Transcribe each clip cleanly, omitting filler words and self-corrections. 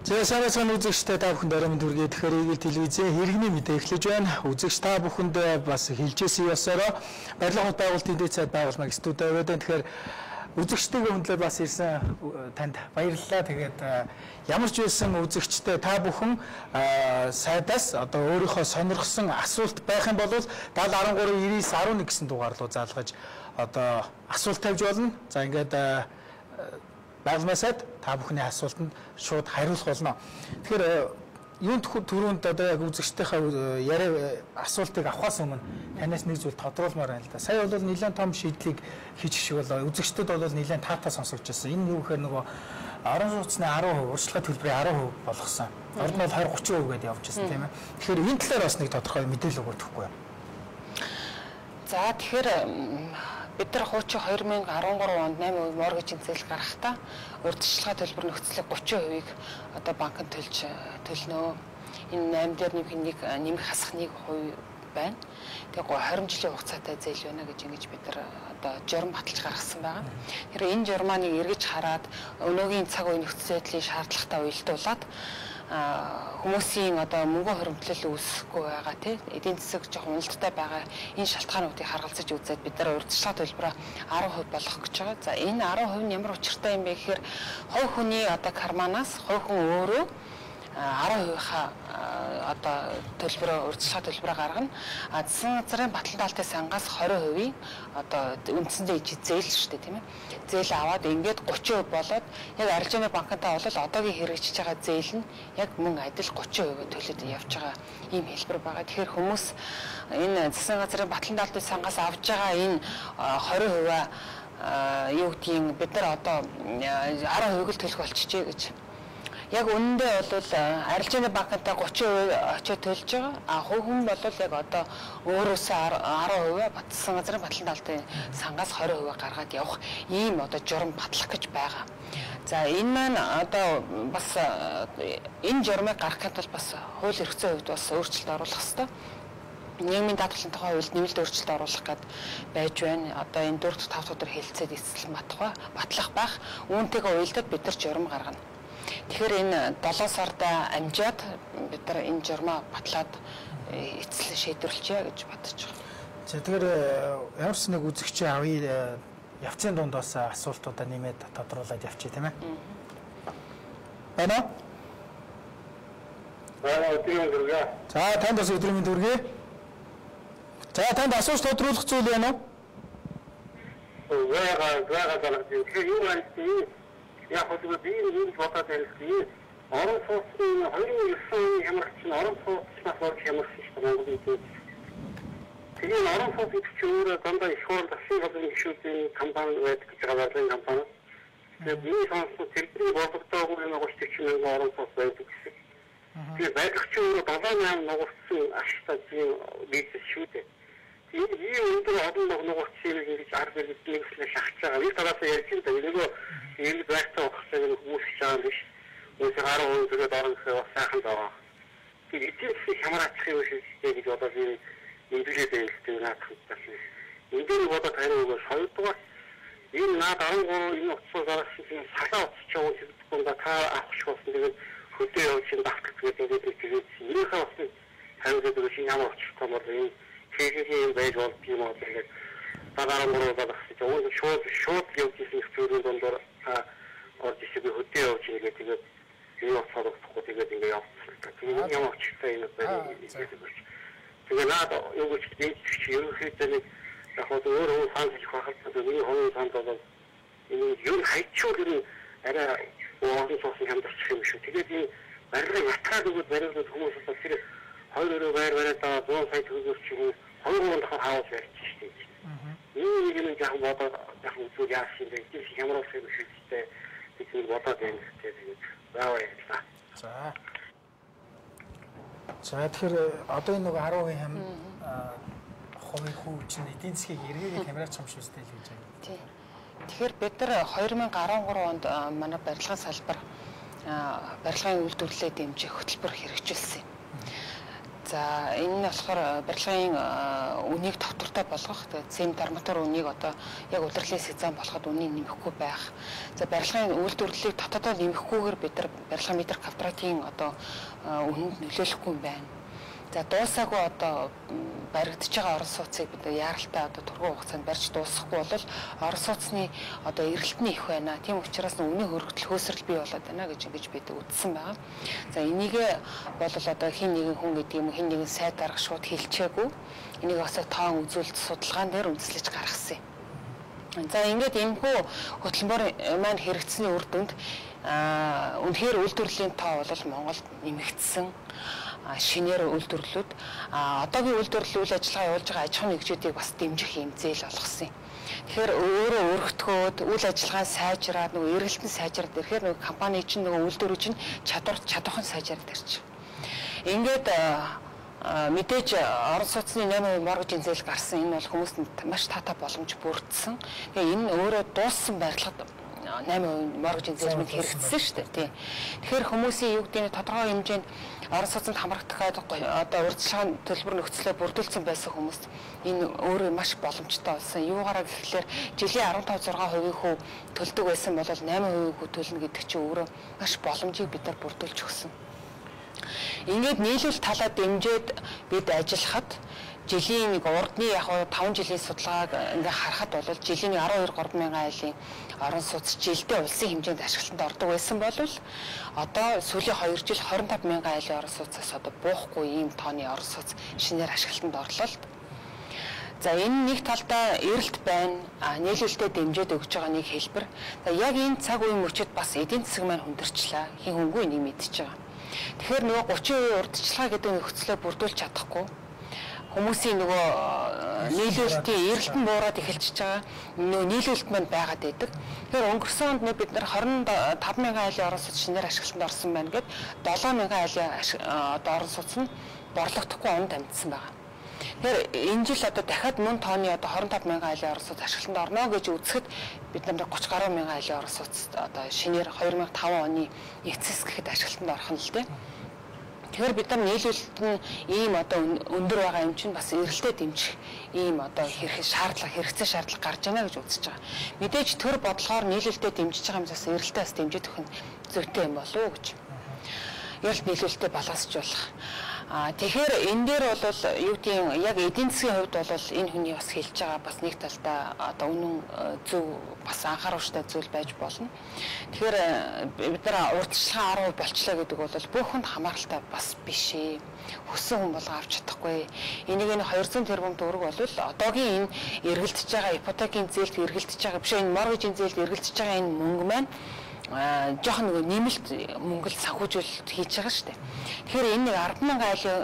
За сайн үзэгчтэй та бүхэнд орой мэнд хүргэе. Тэгэхээр Игэл телевизийн хэрэгний мэдээ эхлэж байна. Үзэгч та бүхэнд бас хэлжсэн ёсороо барилгын хот байгуулалтын дэд сайд байгуулмаг студид аваад байна. Тэгэхээр үзэгчтэйгээ хөндлөө бас ирсэн танд баярлалаа. Тэгээд ямар ч байсан үзэгчтэй та бүхэн сайдаас одоо өөрийнхөө сонирхсон асуулт байх юм бол 7013 99 11 гэсэн дугаар руу залгаж одоо асуулт тавьж болно. За ингээд байгуулмаа сайд та бүхний асуултанд шууд хариулах болно. Тэгэхээр юунд түрүүнд одоо яг үзэгчдийнхээ яриа асуултыг авахаас өмнө танаас нэг зүйл тодруулмаар байна л да. Сая бол нэлээд том шийдлийг хийчих шиг болоо. Үзэгчдэд бол нэлээд таатай сонсогдож байсан. Энэ юу гэхээр нөгөө орон сууцны 10%, урьдчилгаа төлбөрийн 10% болгосон. Орд нь бол 20-30% гэдээ явж байсан тийм ээ. Тэгэхээр энэ талаар бас нэг тодорхой мэдээлэл өгөх хэрэггүй юу? За тэгэхээр бид нар хуучин 2013 онд 8% моргэж зээл гаргахдаа урьдчилгаа төлбөр нөхцөлийг 30%-ийг одоо банкнд төлнө. Энэ 8 дээр нэмэх хасах 1% байна. Тэгээ 20 жилийн хугацаатай зээл байна гэж ингэж бид нар одоо журам баталж гаргасан байгаа. Тэгэхээр энэ журмааныг эргэж хараад өнөөгийн цаг үеийн нөхцөл байдлын шаардлагатай уялдуулаад хүмүүсийн одоо мөнгө хоригдлол үүсэхгүй байгаа тийм эдийн засаг жоохон уналттай байгаа энэ шалтгаануудыг харгалзаж үзээд бид нар урьдчилгаа төлбөрөө 10% болгох гэж байгаа. За энэ 10% нь ямар учиртай юм бэ гэхээр хувь хүний одоо карманаас хувь хүн өөрөө 10%-ийнхаа одоо төлбөрөө урьдчилгаа төлбөрөө гаргана. Засгийн газрын батлан даалтын сангаас 20%-ийн одоо үндсэндээ зээл шүү дээ тийм ээ. Зээл аваад ингээд 30% болоод яг арилжааны банкнтаа бол одоогийн хэрэгжиж байгаа зээл нь яг мөн адил 30% төлөд явж байгаа ийм хэлбэр байгаа. Тэгэхээр хүмүүс энэ засгийн газрын батлан даалтын сангаас авж байгаа энэ 20% юу гэдгийг бид нар одоо 10%-ийг л төлөх болчихжээ гэж. Яг үнэндээ бол арилжааны банкнтаа 30% очиж төлж байгаа. Хувь хүн бол яг одоо өөрөөсөө 10% батсан газрын батлан даалтын сангаас 20% гаргаад явах ийм одоо журам батлах гэж байгаа. За энэ маань одоо бас энэ журмыг гаргахад бол бас хууль эрх зүйн хувьд бас өөрчлөлт оруулах хэрэгтэй. Нийгмийн даатгалын тухай хуульд нэмэлт өөрчлөлт оруулах гээд байж байна. Одоо энэ 4-5 дахь өдөр хэлэлцээд эцэслэн батлах байх. Үүнтэйгээ уялдаад бид нар журам гаргана. Тэгэхээр энэ 7 сарда амжаад бид нар энэ журмаа батлаад эцэслэн шийдвэрлэжээ гэж бодож байгаа. За тэгэхээр ямар ч нэг үзэгчийн авъя явцын дундаас асуултуудаа нэмээд тодруулаад явчих тийм ээ. Байна уу? Өдрийн хүргээ. За танд бас өдрийн хүргээ. За танд асууж тодруулах зүйл байна уу? Тэгэхээр юу вэ? Яг хөлөө би энэ бодоод байлгүй. Орон сууцны 2009 оны хямрагч нь орон сууцнаас болж хямрагч шүү дээ Монголын. Тэгээд орон сууц гэдэг чинь өөрөө дандаа их хурд засгийн газрын гишүүдийн компани байдаг гэж байгаа барилгын компани. Тэгээд би сонссон тэрний бодлоготой юм агуулж чинь орон сууц байдаг гэсэн. Тэгээд барилгач өөрөө 78 нугассан ашигтай тийм бизнес шүү дээ. Тэгээд өндөр олон нугассан ингэж арга барил нэгслээ шахаж байгаа. Би тараасаа ярьж байгаа. Нөгөө энэ байцаа ухсаг хүмүүс чаан биш. Үгүй 10% төлөөд орон гэхээ бас сайхан байгаа. Тэгээд эцэг хямраачих юм шиг гэж бодоод энэ мэдээлэл байлтай наадах гэсэн. Эндээ бодоод хариугаа соёдгоо энэ наад 13 энэ утсаа зарах шиг салаа утсч явах зүйлдээ та авах шиг болсон. Тэгээд хөдөө явж ин давтах тэгээд энийхээ утсыг хариугаад өгөх ямар учиртай бол энэ хийх байж болд юм уу гэдэг. Дараа нь өөрөө багсаж уур шууд явж исэн зүйлүүд дондор орж ирсэн хөдөө явж ирэгээ тэгээд энэ утсаар өгөхгүй тэгээд ингээ явчихсан. Тэгээд ямар учиртай юм бэ? Тэгээд наад юу гэж дийчих ерөнхийдөө нэг яг өөрөө санаж хахалцаад миний хувийн санд бол энэ юу хайчуул энэ арай уурын суусан хямдчих юм шүү. Тэгээд энэ барилгын ятгаад өгөөд барилгад хүмүүс бас тэр 2 байр бариадаа 100 сая төгрөгөөр чинь 2 дахин хаалж ярьчих шүү дээ. Энэ нэг яг бодоод яг үзүүл яасан бэ? Тийм хямрал шиг шигтэй бидний бодоод байна гэдэг баа ярьлаа. За тэгэхээр одоо энэ нэг 10% хувийн хүү чинь эдийн засгийг эргээгээд хямраач юм шүү дээ л гэж байна. Тийм. Тэгэхээр бид нар 2013 онд манай барилгын салбар барилгын үйлдвэрлэлээ дэмжих хөтөлбөр хэрэгжүүлсэн юм. За энэ нь болохоор барилгын үнийг тогтвортой болгох, цемент арматур үнийг одоо яг удирдлын сезон болоход үнийг нэмэхгүй байх. За барилгын үйлдвэрлэлийг дотоодоо нэмэхгүйгээр бид нар барилгын метр квадратын одоо үнэнд нөлөөлөхгүй юм байна. За дуусаагүй одоо баригдаж байгаа орон сууцыг бид яаралтай одоо тургуу хугацаанд барьж дуусгахгүй бол орон сууцны одоо эргэлт нь их байна. Тийм учраас үнийн хөргөтөл хөөсрөл бий болоод байна гэж бид үзсэн байгаа. За энийг бол одоо хин нэгэн хүн гэдэг юм хин нэгэн сайд дарга шууд хэлчихээгүй. Энийг бас тоон үзүүлэлт судалгаан дээр үндэслэж гаргасан юм. За ингээд энэхүү хөтөлбөр маань хэрэгцсэний үр дүнд үнэхээр үйлдвэрлэлийн тоо бол Монголд нэмэгдсэн. Шинээр үйлдвэрлэлүүд одоогийн үйлдвэрлэл үйл ажиллагаа явуулж байгаа аж ахуйн нэгжүүдийг бас дэмжих юм зээл олгосон юм. Тэгэхээр өөрөө өргөтгөөд үйл ажиллагаа сайжраад нөгөө эргэлтэн сайжраад ирэхээр нөгөө компани чинь нөгөө үйлдвэрүүд чинь чадвархан сайжраад ирчих. Ингээд мэдээж орон сууцны 8% моргожийн зээл гарсан энэ бол хүмүүст маш таатай боломж бүрдсэн. Тэгээ энэ өөрөө дууссан барилгад 8% моргожийн зээл мэд хэрэгжсэн шүү дээ. Тийм. Тэгэхээр хүмүүсийн юу гэдэг нь тодорхой хэмжээнд орон сууцнд хамрагдах одоо урьдчилгааны төлбөр нөхцөлөө бүрдүүлсэн байсан хүмүүс энэ өөрөө маш боломжтой болсон. Юугаараа гэхлээр жилийн 15-6% хүү төлдөг байсан бол 8% хүү төлнө гэдэг чинь өөрөө маш боломжийг бид нар бүрдүүлж өгсөн. Ингээд нийлүүл талаа дэмжиж бид ажиллахад жилийн нэг урдны яг 5 жилийн судалгааг ингээ харахад бол жилийн 12-3 мянган айлын орон сууц жилдээ улсын хэмжээнд ашиглалтанд ордог байсан бол одоо сүүлийн 2 жил 25 мянган айлын орон сууцаас одоо буухгүй ийм тооны орон сууц шинээр ашиглалтанд орлоо л. За энэ нэг талдаа эрэлт байна, нийлүүлэлтэд дэмжиж өгч байгаа нэг хэлбэр. За яг энэ цаг үеийн мөчид бас эдийн засаг маань хүндэрчлээ. Хин хөнгөө энийг мэдчихэж байгаа. Тэгэхээр нөгөө 30% урьдчилгаа гэдэг нөхцөлөө бүрдүүлж чадахгүй. Хүмүүсийн нөгөө нийлүүлэлтийн эрэлтэн буураад эхэлчихэж байгаа. Нөгөө нийлүүлэлт маань байгаад байдаг. Тэгэхээр өнгөрсөн онд бид нар 25 мянган айлын орон сууц шинээр ашиглалтанд орсон байна гэд 7 мянган айлын одоо орон сууц нь борлогдохгүй онд амьдсан байгаа. Тэгэхээр энэ жил одоо дахиад мөн тооны одоо 25 мянган айлын орон сууц ашиглалтанд орно гэж үзэхэд бид нар 30 гаруй мянган айлын орон сууц одоо шинээр 2005 оны эцэс гэхэд ашиглалтанд орох нь л дээ. Тэгэхээр бид нар нийлүүлэлт нь ийм одоо өндөр байгаа юм чинь бас эрэлтэд дэмжих ийм одоо хэрэгцээ шаардлага гарч байна гэж үзэж байгаа. Мэдээж төр бодлохоор нийлүүлэлтэд дэмжиж байгаа юмсаас эрэлтээ бас дэмжиж өгөх нь зүйтэй юм болов уу гэж. Эрэлт нийлүүлэлтэд балансжуулах. Тэгэхээр энэ дээр бол юу гэдэг яг эдийн засгийн хувьд бол энэ хүний бас хэлж байгаа бас нэг талдаа одоо үнэн зөв бас анхааруулжтай зүйл байж болно. Тэгэхээр бид нар урьдчилгаа 10% болчлаа гэдэг бол бүх хүнд хамааралтай бас биш ээ. Хүссэн хүн болго авч чадахгүй. Энийг нь 200 тэрбум төгрөг бол одоогийн энэ эргэлдэж байгаа ипотекийн зээлд эргэлдэж байгаа биш энэ моргожийн зээлд эргэлдэж байгаа энэ мөнгө маань жоохон нөгөө нэмэлт мөнгөл санхүүжүүлэлт хийж байгаа шүү дээ. Тэгэхээр энэ нэг 10 мянган айлын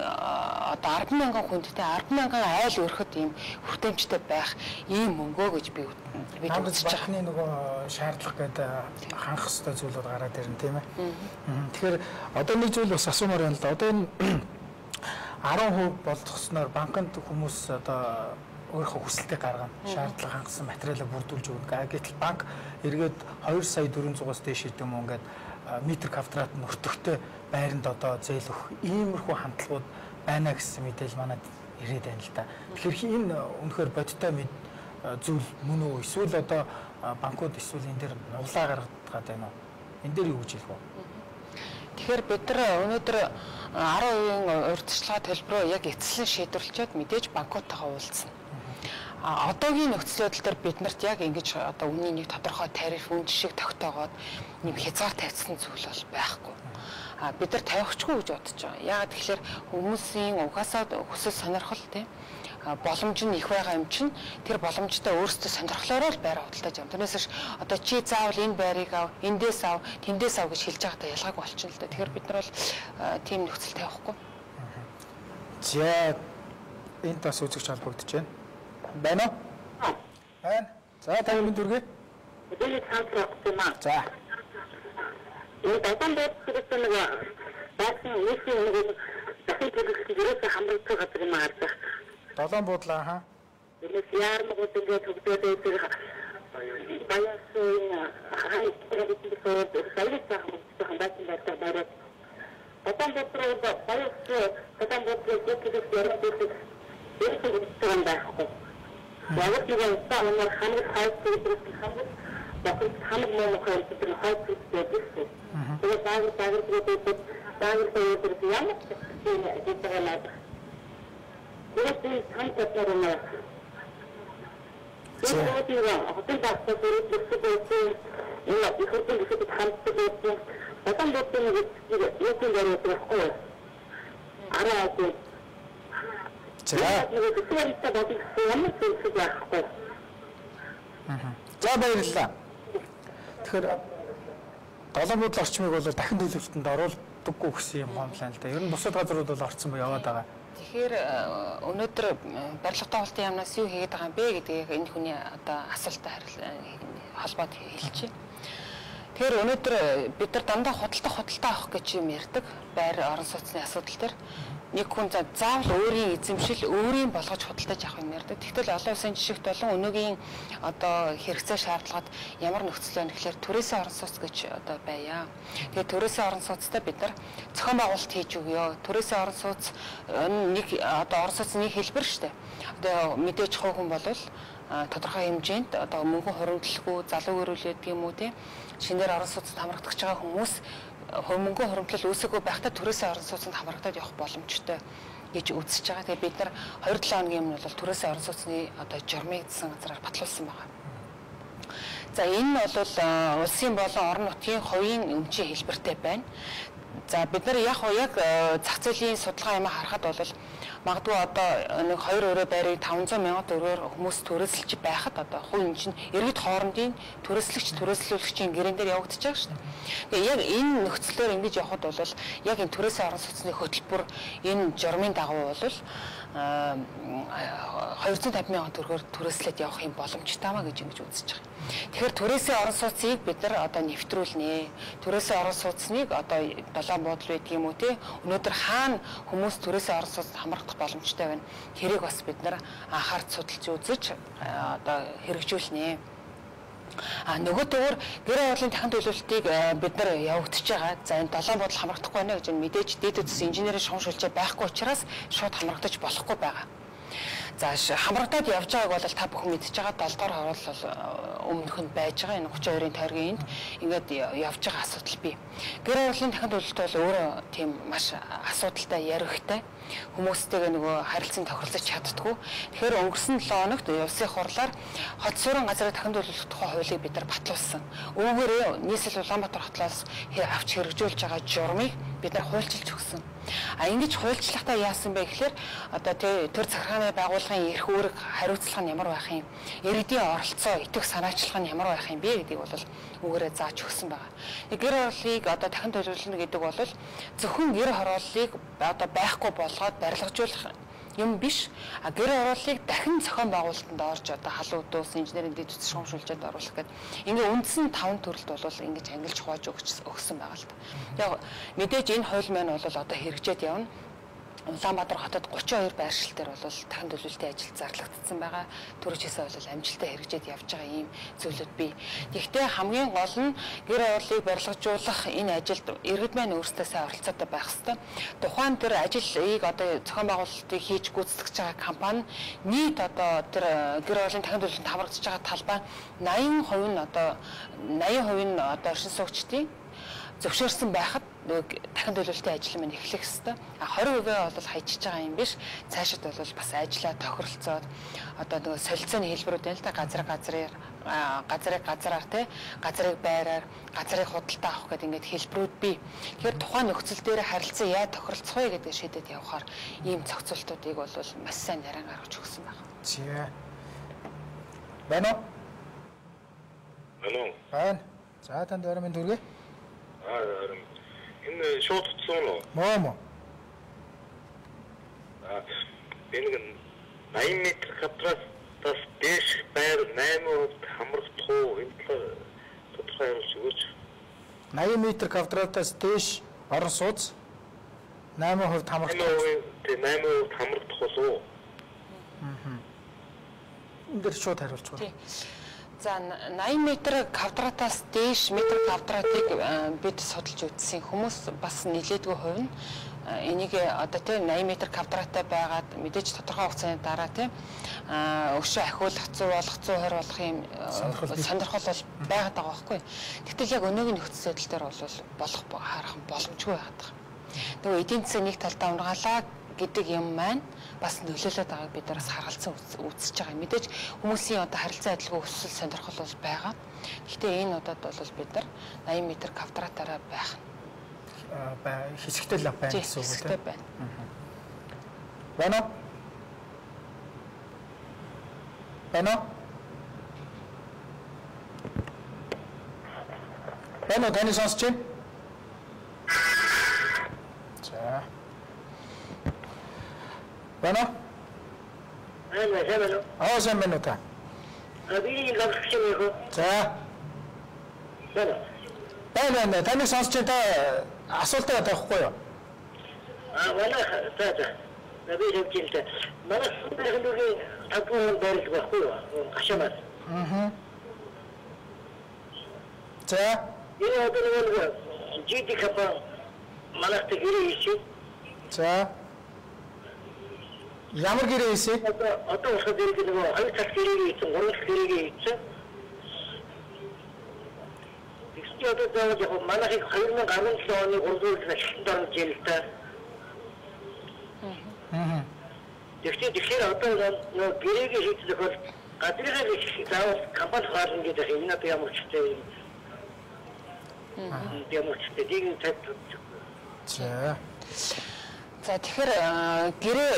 одоо 10 мянган хүндтэй 10 мянган айл өрхөд ийм хүртээмжтэй байх ийм мөнгөө гэж би үзэж байгаа. Банкны нөгөө шаардлага гэдэг хангах ёстой зүйлүүд гараад ирнэ тийм ээ. Тэгэхээр одоо нэг зүйл бас асуумаар байна л да. Одоо энэ 10% болгосноор банкнд хүмүүс одоо өөрийнхөө хүсэлтийг гаргана. Шаардлага хангасан материалаа бүрдүүлж өгнө. Гэтэл банк эргээд 2 сая 400-аас дээш гэдэг юм ингээд метр квадрат нөртөгтэй байранд одоо зээл өгөх иймэрхүү хандлагууд байна гэсэн мэдээлэл манад ирээд байна л да. Тэгэхээр энэ үнэхээр бодиттой зүйл мөн үү? Эсвэл одоо банкуд эсвэл энэ дээр нуглаа гаргаад байна уу? Энэ дээр юу гэж хэлэх вэ? Тэгэхээр бид нар өнөөдөр 10% урьдчилгаа төлбөрөө яг эцэслэн шийдвэрлчихэд мэдээж банкуудтайгаа уулзсан. Одоогийн нөхцөл байдал дээр биднэрт яг ингэж одоо үнийн нэг тодорхой тариф үн жишээ тогтоогоод нэм хязгаар тавьсан зүйл бол байхгүй. Бид нар тавихгүй гэж бодож байгаа. Яагаад тэгэхээр хүмүүсийн угаасаа хүсэл сонирхол тийм боломж нь их байгаа юм чинь тэр боломжтой өөрсдөө сонирхлоороо л байр худалдаж байгаа. Тэрнээс одоо чи заавал энэ байрыг ав, эндээс ав, тэндээс ав гэж хэлж байгаадаа ялгаагүй болчихно л да. Тэгэхээр бид нар бол тийм нөхцөл тавихгүй. За энэ тас үзэгч холбогдож байна. Байна уу? Байна. За таны минь дүргээ. Би цаанаас юм аа. За. Энэ дахин дэвсгэрсэн нэг баасан нийтийн нэг дахин төлөвлөлтөөс хамрагдсан газар юм аа. Долоон буудлаа хаа. Энэс яармагууд ингээд төгсөөд байдаг. Баясын хайрцагт саяхан баасан байдаг. Батан ботроо баяс батан ботроо амар хамаг хайц гэдэг хамаг бохирд хамаг мохор гэдэг хайц гэдэг. Тэгээд даагууд ямар гэдэг юм. Тэгээд хамтаар юм. Тэгээд хотел даасан зэрэг их хотел их хамтдаг. Потом вот если говорить про араа За баярлалаа. Тэгэхээр долоон буудлын орчмыг бол дахин төлөвлөлтөнд оруулдаггүй гэсэн юм байна л да. Ер нь бусад газрууд бол орцсон бай яваад байгаа. Тэгэхээр өнөөдөр барилга тоглолтын яамнаас юу хийгээд байгаа юм бэ гэдгийг энэ хүний одоо асуултад холбоод хэлчихье. Тэгэхээр өнөөдөр бид нар дандаа худалдаа авах гэж юм ярьдаг. Байр орон сууцны асуудал дээр нэг хүн заавал өөрийн эзэмшил өөрийн болгож худалдаж авах юм ярьдаг. Тэгтэл олон улсын жишгт болон өнөөгийн одоо хэрэгцээ шаардлагад ямар нөхцөл байна гэхээр төрөөсөө орон сууц гэж одоо байя. Тэгээд төрөөсөө орон сууцтай бид нар зохион байгуулалт хийж өгөө. Төрөөсөө орон сууц нэг одоо орон сууцны хэлбэр шүү дээ. Одоо мэдээж хувь хүн болвол тодорхой хэмжээнд одоо мөнгө хуримтлалгүй залуу өрөөлөд гэмүү те шинээр орон сууцад хамрагдаж байгаа хүмүүс мөнгө хуримтлал үүсэхгүй байхдаа төрөөсөө орон сууцанд хамрагдаад явах боломжтой гэж үзэж байгаа. Тэгээ бид нар 2-7 хоногийн өмнө бол төрөөсөө орон сууцны одоо журмыг засгийн газраар батлуулсан байгаа. За энэ нь бол улсын болон орон нутгийн хувийн өмчийн хэлбэртэй байна. За бид нар яг зах зээлийн судалгаа юм харахад бол магадгүй одоо нэг 2 өрөө байрыг 500 сая төгрөгөөр хүмүүс төрөөсөлж байхад одоо хувь чинь иргэд хоорондын төрөөслүүлэгчийн гэрэн дээр явагдаж байгаа шүү дээ. Тэгээ яг энэ нөхцлөөр ингэж явхад бол яг энэ төрөөсөө орон сууцны хөтөлбөр энэ журмын дагуу бол 250 сая төгрөгөөр төрөөслөд явах юм боломжтой маа гэж ингэж үзэж байгаа. Тэгэхээр төрөөсөө орон сууцыг бид нар одоо нэвтрүүлнэ. Төрөөсөө орон сууцныг одоо долоон буудлын байдаг юм уу те. Өнөөдөр хаана хүмүүс төрөөсөө орон сууцд хамрагдах боломжтой байна. Тэрийг бас бид нар анхаарч судалж үзэж одоо хэрэгжүүлнэ. Нөгөө төвөр гэр оролын дахин төлөвлөлтийг бид нар явагдаж байгаа. За энэ долоон буудлын хамрагдахгүй байна гэж мэдээж дээд үтс инженерийн шугамшуулчаа байхгүй учраас шууд хамрагдаж болохгүй байгаа. За хамрагдаад явж байгааг бол та бүхэн мэдж байгаа 7 дугаар хороол бол өмнөх нь байж байгаа энэ 32-ын тойргийн энд ингээд явж байгаа асуудал бий. Гэр оролын дахин төлөвлөлт бол өөрөө тийм маш асуудалтай яригтай хүмүүстэйгээ нөгөө харилцан тохиролцож чаддгүй. Тэгэхээр өнгөрсөн 7 хоногт улсын хурлаар хот суурин газрын дахин төлөвлөлт тухай хуулийг бид нар батлуулсан. Үүгээр нийслэл Улаанбаатар хотлоос авч хэрэгжүүлж байгаа журмыг бид нар хуульчилж өгсөн. Ингэж хуульчлахтаа яасан бэ гэхээр одоо төр захиргааны байгууллагын эрх үүрэг хариуцлага нь ямар байх юм, иргэдийн оролцоо, итгэх санаачлага нь ямар байх юм бэ гэдгийг бол үүгээрээ зааж өгсөн байна. Гэр хорооллыг одоо дахин төлөвлөлнө гэдэг бол зөвхөн гэр хорооллыг одоо байхгүй болгоод барилгажуулах юм биш. Гэр хорооллыг дахин зохион байгуулалтанд орж одоо халуун дус инженерийн дэд үтс шугамшуулжаад оруулах гэдэг. Ингээ үндсэн 5 төрөлд бол ингэж ангилж хувааж өгсөн байгаа л та. Яг мэдээж энэ хууль маань бол одоо хэрэгжээд явна. Улаанбаатар хотод 32 байршил дээр бол дахин төлөвлөлтийн ажил зарлагдсан байгаа. Төрөчөөсөө бол амжилттай хэрэгжээд явж байгаа ийм зүйлүүд бий. Гэхдээ хамгийн гол нь гэр оролыг барилгажуулах энэ ажилд иргэд маань өөрсдөө сайн оролцоотой байх ёстой. Тухайн тэр ажилыг одоо зохион байгуулалтыг хийж гүйцэтгэж байгаа компани нийт одоо тэр гэр оролын дахин төлөвлөлтөнд хамрагдаж байгаа талбай 80% нь одоо 80% нь одоо оршин суугчдын зөвшөөрсөн байхад дахин төлөвлөлтийн ажил маань эхлэх ёстой. 20% бол хайчиж байгаа юм биш. Цаашид бол бас ажиллаа тохиролцоод одоо нөгөө солилцооны хэлбэрүүд байна л да газрыг газраар те газрыг байраар газрыг худалдаа авах гэдэг ингээд хэлбэрүүд бий. Тэгэхээр тухайн нөхцөл дээр харилцаа яа тохиролцох вэ гэдэг шийдэд явахаар ийм зохицуултуудыг бол маш сайн нарийн гаргаж өгсөн байна. Зээ. Байна уу? Байна. За танд өрөөмийн дүргээ. Энэ шууд утсан уу? Моо. Энэ 80 м квадратаас дээш байр 8% хамрагдах уу? Энэ талаар тодорхой хариулт өгөөч. 80 м квадратаас дээш орон сууц 8% хамрагдах. 8% хамрагдах болов уу? Энд дэр шууд хариулж байна. За 80 м квадратаас дээш метр квадратыг бид судалж үзсэн. Хүмүүс бас нэлээдгүй хувь нь энийг одоо тийм 80 м квадраттай байгаад мэдээж тодорхой хугацааны дараа тийм өшөө ахиулах 100 болох 120 болох юм сонирхол бол байгаад байгаа байхгүй. Гэтэл яг өнөөгийн нөхцөл байдал дээр бол харах боломжгүй байгаад байгаа. Тэгээ эдийн засгийн нэг талдаа унгаалаа гэдэг юм маань бас нөлөөлөд байгааг бид нараас харгалзан үзэж байгаа. Мэдээж хүмүүсийн одоо харилцаа адилгүй өсөл сонирхол бол байгаа. Гэхдээ энэ удаад бол бид нар 80 м квадратаараа байх хэсэгтэй л байна гэсэн үг тийм байна. Байна. Байна таны сонсч байна. За. Байна. Сайн байна уу та? За. Байна. Таны сонсч та асуултаа тавихгүй юу? Манай таа. Би хэлжээ. Манай хүмүүний тагуун барилг байхгүй юу? Ашамаас. За. Энэ одоо GDP манайх гэрээ хийсэн. За. Ямар гэрээ хийсэн? Одоо усаа дэрэг нөгөө 2 цаг гэрээ хийсэн, 3 цаг гэрээ хийсэн. Тэгсэн одоо яг манайх 2017 оны 3-р сард орж ирэл та. Тэгэхээр одоо нөгөө гэрээ хийх бол гадрын заавал компани хаална гэдэг энэ одоо ямар ч тийм За тэгэхээр гэрээ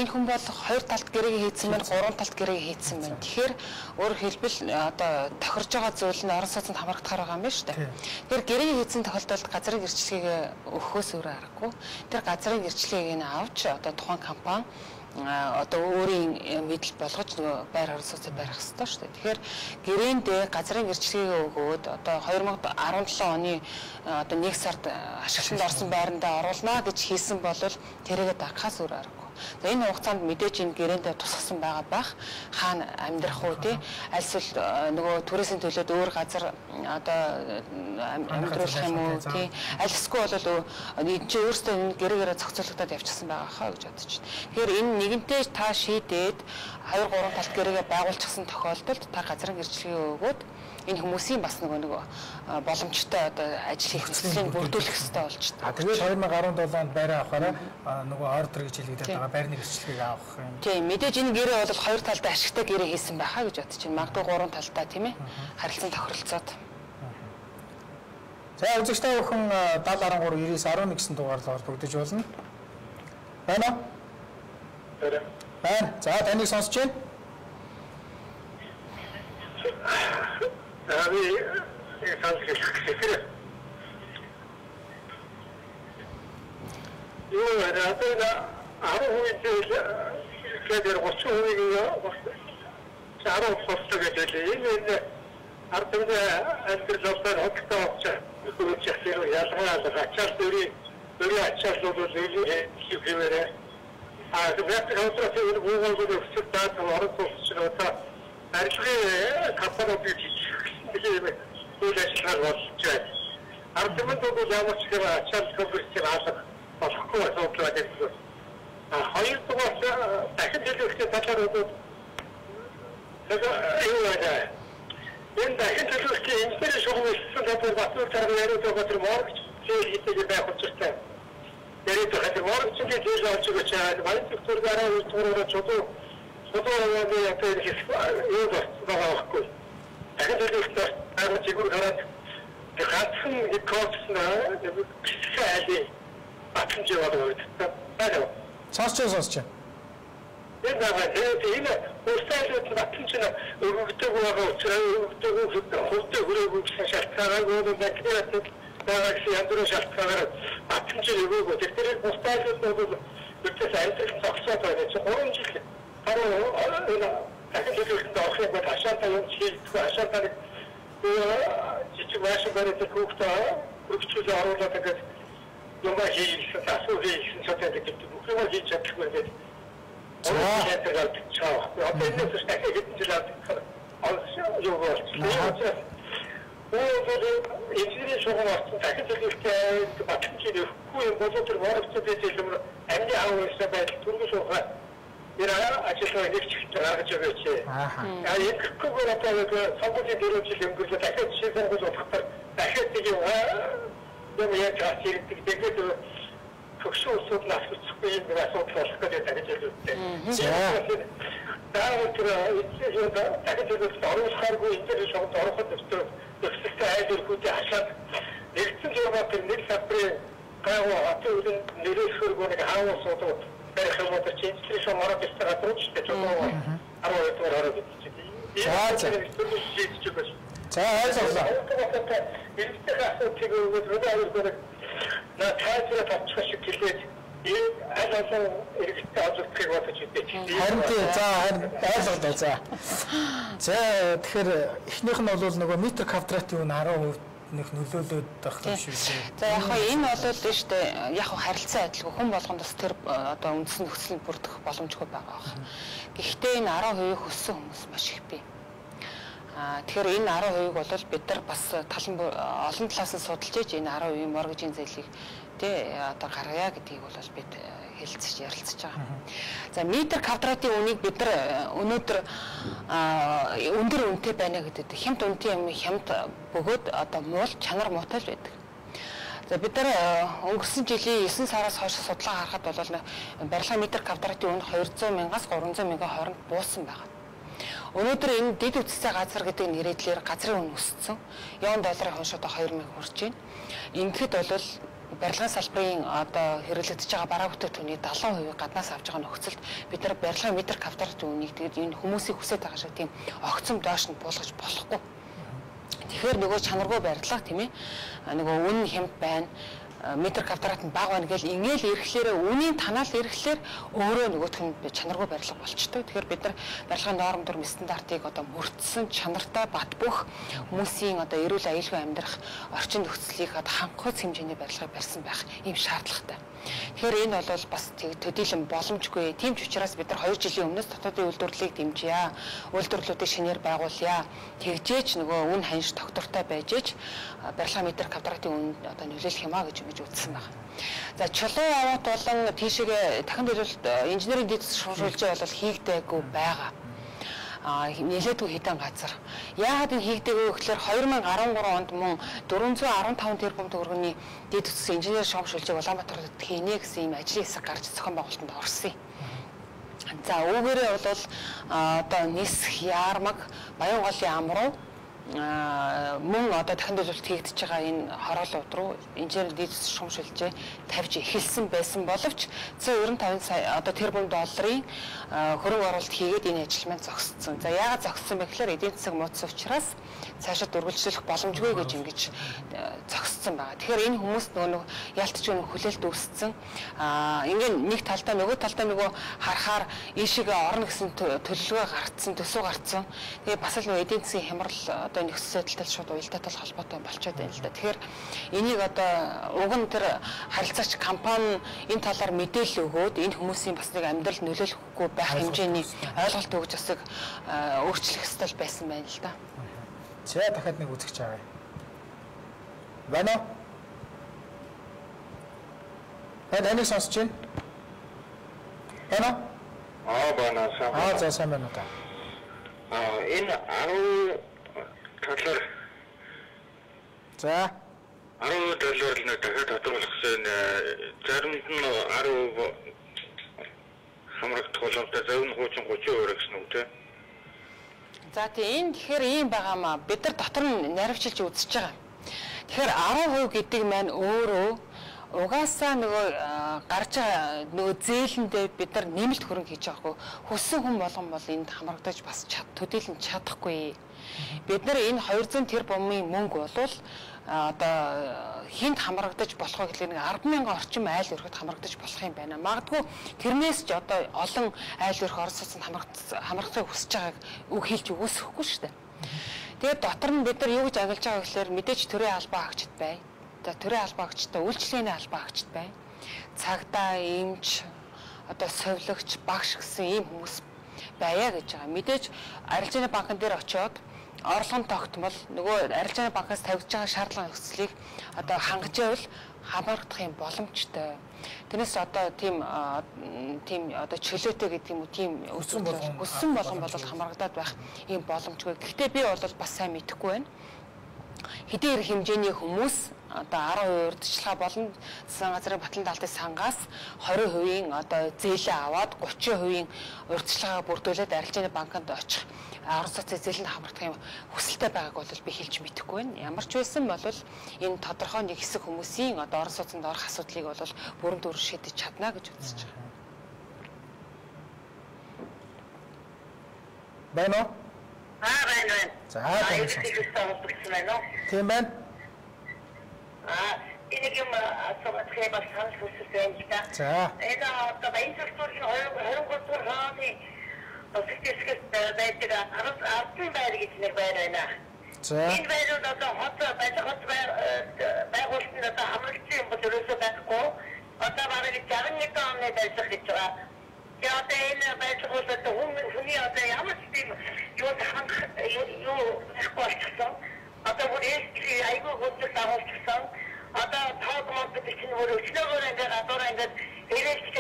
энэ хүн бол 2 талд гэрээг хийцэн байна, 3 талд гэрээг хийцэн байна. Тэгэхээр өөрөөр хэлбэл одоо тохирж байгаа зүйл нь орон сууцнд хамрагдахаар байгаа юм байна шүү дээ. Тэгэхээр гэрээг хийцэн тохиолдолд газрын гэрчлэгийг өгөхөөс өөр аргагүй. Тэр газрын гэрчлэгийг нь авч одоо тухайн компани одоо өөрийн мэдл болгож нөгөө байр орон сууцыг барих хэрэгтэй шүү дээ. Тэгэхээр гэрээндээ газрын гэрчлэгийг өгөөд одоо 2017 оны одоо 1 сард ашиглалтанд орсон байрандаа оруулнаа гэж хийсэн бол тэрийгэ дагахаас өөр аргагүй. Энэ хугацаанд мэдээж энэ гэрээндээ тусгасан байгаа байх. Хаана амьдрах уу тий? Альсвал нөгөө түрээсийн төлөөд өөр газар одоо амьдруулах юм уу тий? Альсгүй бол энэ чи өөрөөсөө энэ гэрээгээр зохицуулагдаад явчихсан байгаа хаа гэж бодож байна. Тэгэхээр энэ нэгэнтээ та шийдээд 2-3 талт гэрээгээ байгуулчихсан тохиолдолд та газрын гэрчлэгээ өгөөд энэ хүмүүсийн бас нөгөө боломжтой одоо ажил хийх хүслийг бүрдүүлэх хэрэгтэй болж байна. Тэгээд 2017 онд байраа авахаараа нөгөө ордер гэж хэлэгдээд байгаа байрны гэрчлэгийг авах юм. Тийм мэдээж энэ гэрээ бол 2 талдаа ашигтай гэрээ хийсэн байхаа гэж бодож байна. Магадгүй 3 талдаа тийм ээ харилцан тохиролцоод. За үзэгчтэй бүхэн 7013 9911 гэсэн дугаарлаар холбогдож болно. Байна уу? Байна. За таныг сонсч байна. Сонсч. Энэ устайлууд батчина өгөгдөг байгаа учраас өгөгдөг хүрээгүй гэсэн шалтгаанаар өгөгдөг байгаагс яндруу шалтгаанаар батчина өгөөгүй. Тэгэхээр устайлууд бол үтээс айдас цогцоод байгаа чинь 3 жил хараа дахиад орохыг ашаатаа юм хийх ашаатаа жижиг маш барьдаг хүүхдээ өгчүүл оруулаад ингээд юм хийх асуу хийх чаддаг гэдэг бүх юм хийж чадахгүй гэдэг. 인지들이 조금 왔던 다크들이 마침치를 후에 모조들 워럭스들이 좀 안리 하고 있어봐 두고서가 이라 아직도 이렇게 들어가죠. 아니 그거 갖다가 그 선거제 내려지 연구소 다시 시선고소 faktor 다시 되게 와 너무 예 자식 되게 그 특수수업 나서 쓰고 있는 거라서 플러스까지 되게 때. 다음에 이제 다시 너무 살고 인터넷 좀 더러 것도 스타일들 그때 하셔 넥스트 같은 넥스트 가고 앞으로 내려서고 내가 하고서도 그래서 뭐 진짜 뭐라 비슷하다 그렇지 좀 아무래도 그러는 거지. 자, 알겠습니다. 이때가 지금 그러다 나 타이틀을 다 쳐시키게 이 아주 이렇게 아주 그거 주지. 알겠습니다. 자, тэгэхээр эхнийх нь бол нөгөө метр квадратын үн 10% нэг нөлөөлөд байх юм шиг байна. За яг энэ бол шүү дээ. Яг харилцан адилгүй хүн болгонд бас тэр одоо үндсэн нөхцөл нь бүрдэх боломжгүй байгаа баг. Гэхдээ энэ 10% хөссөн хүмүүс маш их бий. Тэгэхээр энэ 10%-ийг бол бид нар бас олон талаас нь судалж ээж энэ 10% моргежийн зээлийг одоо гаргая гэдгийг бол бид хэлцэж ярилцж байгаа. За метр квадратын үнийг бид нар өнөөдөр өндөр үнэтэй байна гэдэг. Хямд үнэтэй юм хямд бөгөөд одоо муул чанар муутай л байдаг. За бид нар өнгөрсөн жилийн 9 сараас хойш судалгаа харахад бол барилгын метр квадратын үн 200 мянгаас 300 мянган хооронд буусан байна. Өнөөдөр энэ дэд үтцтэй газар гэдэг нэрээр газрын үн өссөн. $1 хойш одоо 2000 хүрч байна. Ингээд бол барилгын салбарын одоо хэрэглэгдэж байгаа бараа бүтээгдэхүүний 70% гаднаас авч байгаа нөхцөлд бид нар барилгын метр квадратын үнийг тэгээд энэ хүмүүсийг хүсэж байгаа шиг тийм огцом доош нь буулгаж болохгүй. Тэгэхээр нөгөө чанаргүй барилга тийм ээ нөгөө үн хямд байна метр квадрат нь бага байна гэж ингээл ирэхлээр үнийн танаал ирэхлээр өөрөө нөгөөх нь чанаргүй барилга болчтой. Тэгэхээр бид нар барилгын норм дүрм стандартыг одоо мөрдсөн чанартай бат бөх хүмүүсийн одоо эрүүл аюулгүй амьдрах орчин нөхцөлийг хангахуйц хэмжээний барилгыг барьсан байх ийм шаардлагатай. Тэгэхээр энэ бол бас төдийлөн боломжгүй. Тийм ч учраас бид нар 2 жилийн өмнөөс дотоодын үйлдвэрлэлийг дэмжийе. Үйлдвэрлэлүүдийг шинээр байгуулъя. Тэгжээч нөгөө үн ханш тогтвортой байж ээж барилгын метр квадратын үн одоо нөлөөлөх юм а гэж үзсэн байна. За чулуу аваад болон тийшээ дахин төлөвлөлт инженерийн дэд шууршуулжээ бол хийгдээгүй байгаа. Нэлээдгүй хэдэн газар. Яагаад энэ хийгдээгүй гэхээр 2013 онд мөн 415 тэрбум төгрөгийн дэд үтс инженер шууршуулжээ Улаанбаатарт хийнэ гэсэн юм ажлын хэсэг гарч зохион байгуулалтанд орсон юм. За үүгээрээ бол одоо нисэх яармаг Баянголын ам руу мөн одоо дахин төлөвлөлт хийгдэж байгаа энэ хороолууд руу инженер дэд шууршуулжээ тавьж эхэлсэн байсан боловч 195 сая одоо тэрбум долларын хөрөнгө оруулалт хийгээд энэ ажил маань зогссон. За яагаад зогссон бэ гэхээр эдийн засаг мууцсан учраас цаашаа үргэлжлэх боломжгүй гэж ингэж зогссон байгаа. Тэгэхээр энэ хүмүүс нөгөө ялтч өнө хүлээлт үүссэн. Ингээд нэг талдаа нөгөө талдаа нөгөө харахаар ийшээгээ орно гэсэн төлөвлөгөө гарцсан, төсөв гарцсан. Тэгээ бас л нөгөө эдийн засгийн хямрал одоо нөхцөл байдалтай шууд уялдаатай холбоотой болчиход байна л да. Тэгэхээр энийг одоо уг нь тэр харилцаач компани энэ талаар мэдээлэл өгөөд энэ хүмүүсийн бас нэг амьдрал нөлөөлөхгүй байх хэмжээний ойлголт өгж басыг өөрчлөх ёстой байсан байна л да. За дахиад нэг үзэгч авъя. Байна уу? Энийг сонсож байна? Байна уу? Байна. За сайн байна уу та? Энэ 10 талаар за $10 нэг дахиад тодорхойлсон заримд нь 10% хамрагдах боломжтой зөв нь хуучин 30% гэсэн үг тийм. За тийм тэгэхээр ийм байгаамаа бид нар дотор нь наривчилж үзэж байгаа. Тэгэхээр 10% гэдэг маань өөрөө угаасаа нөгөө гарч байгаа нөгөө зээлэндээ бид нар нэмэлт хөрөнгө хийж байгаагүй хүссэн хүн болгон бол энд хамрагдаж бас төдийлөн чадахгүй. Бид нар энэ 200 тэрбумын мөнгө бол одоо хинт хамрагдаж болох вэ гэхлээр 10,000 орчим айл өрхөд хамрагдаж болох юм байна. Магадгүй тэрнээс ч одоо олон айл өрх Орос улсад хамрагдахыг хүсэж байгааг үг хэлж үгүйсэхгүй шүү дээ. Тэгээд дотор нь бид нар юу гэж агилж байгаа гэхлээр мэдээж төрийн албан хаагчд бай. За төрийн албан хаагчтай үйлчлэгээний албан хаагчд бай. Цагдаа, эмч, одоо совилогч, багш гэсэн ийм хүмүүс байя гэж байгаа. Мэдээж арилжааны банкн дээр очиод орлогын тогтмол нөгөө арилжааны банкаас тавьж байгаа шаардлага нөхцөлийг одоо хангаж байвал хамаарах юм боломжтой. Тэрнээс одоо тийм одоо чөлөөтэй гэдэг юм уу тийм өссөн болгон бол хамаарагдаад байх ийм боломжгүй. Гэхдээ би бол бас сайн мэдэхгүй байна. Хэдийн эрх хэмжээний хүмүүс одоо 10% урьдчилгаа болон засгийн газрын батлан даалтын сангаас 20% одоо зээлээ аваад 30% урьдчилгаагаа бүрдүүлээд арилжааны банкнд очих орон сууцны зээлэнд хамрагдах юм хүсэлтэй байгааг бол би хэлж мэдэхгүй байна. Ямар ч байсан бол энэ тодорхой нэг хэсэг хүмүүсийн одоо орон сууцнд орох асуудлыг бол бүрэн дүр шийдэж чадна гэж үзэж байгаа. Байна уу? байна. За тийм байна. энийг юм асуух хэвээр санал хүссэн юм да. За. Энэ одоо баян зөвлөлийн 23 дугаар хааны официэс байдаг 10 байр гэж нэг байр байна. За. Энэ байрууд одоо хот байгуулалтанд одоо хамрагдсан юм бол ерөөсөө байхгүй. Одоо бараг 61 оны байлгах гэж байгаа. Тэгээ одоо энэ байлгуулалт одоо хүний одоо ямар ч тийм юу байхгүй болчихсон. Одоо бүр айгүй хөдөлгөөн дагуулчихсан. Одоо тоод мод гэж чинь өөр өчнөөр ингээд гадуур ингээд хэрэгжиж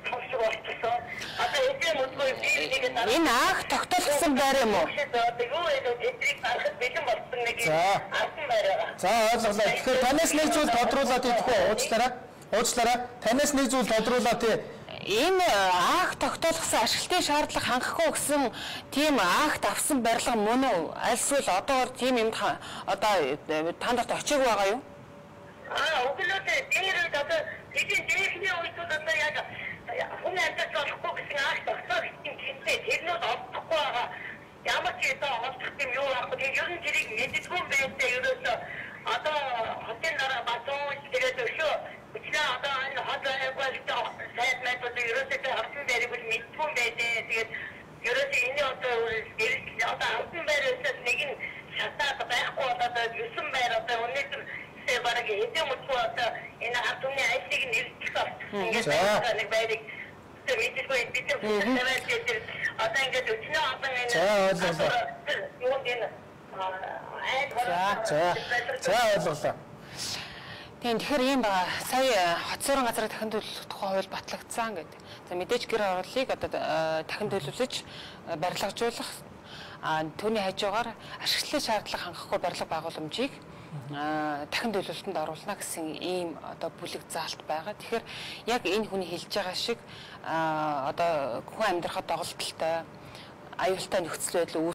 товч болчихсон. Одоо эдгээр мөдгөө энэ анх тогтоолсон байр юм уу? Одоо юу эдрийг харахад бэлэн болсон нэг асан байраа. За ойлголоо. Тэгэхээр танаас нэг зүйл тодруулаад идэхгүй уучлаарай. Танаас нэг зүйл тодруулаад тий. Энэ акт тогтоолгосон ашиглалтын шаардлага хангахгүй гэсэн тийм акт авсан барилга мөн үү? Альсвал одоогор тийм юм одоо танд очиагүй байгаа юу? Өглөөд дээр одоо техникний үед одоо яг хүн амьдч болохгүй гэсэн акт тогтоолсон гинтэй тэрнүүд олдохгүй байгаа. Ямар ч одоо олдох юм юу аахгүй тийм ер нь тэрийг мэддэггүй байсаа ерөөсөө одоо хотын дараа батууж тэгээд өшөө үчнээ одоо энэ хот байгуулалтаа сайд метод ерөөсөө хавсан дээрийг мэдгүй байдээ. Тэгээд ерөөсөө энэ одоо хавсан байраас нэг нь шатаад байхгүй одоо 9 байр одоо өнөөдөр бараг хэдэн мөчөө одоо энэ хатууны айсыг нэвтрэх болсон нэг байрыг мэддэггүй бид одоо ингээд өчнөө одоо энэ юу энэ За ойлголоо. Тэгэхээр ийм байгаа. Сая хот суурин газрын дахин төлөвлөх тухай хууль батлагдсан гэдэг. За мэдээж гэр орлыг одоо дахин төлөвлөж барилгажуулах түүний хажуугаар ашиглалтын шаардлага хангахгүй барилга байгууламжийг дахин төлөвлөлтөнд оруулна гэсэн ийм одоо бүлэг заалт байгаа. Тэгэхээр яг энэ хүний хэлж байгаа шиг одоо хүн амьдрахад доголдолтой аюултай нөхцөл байдал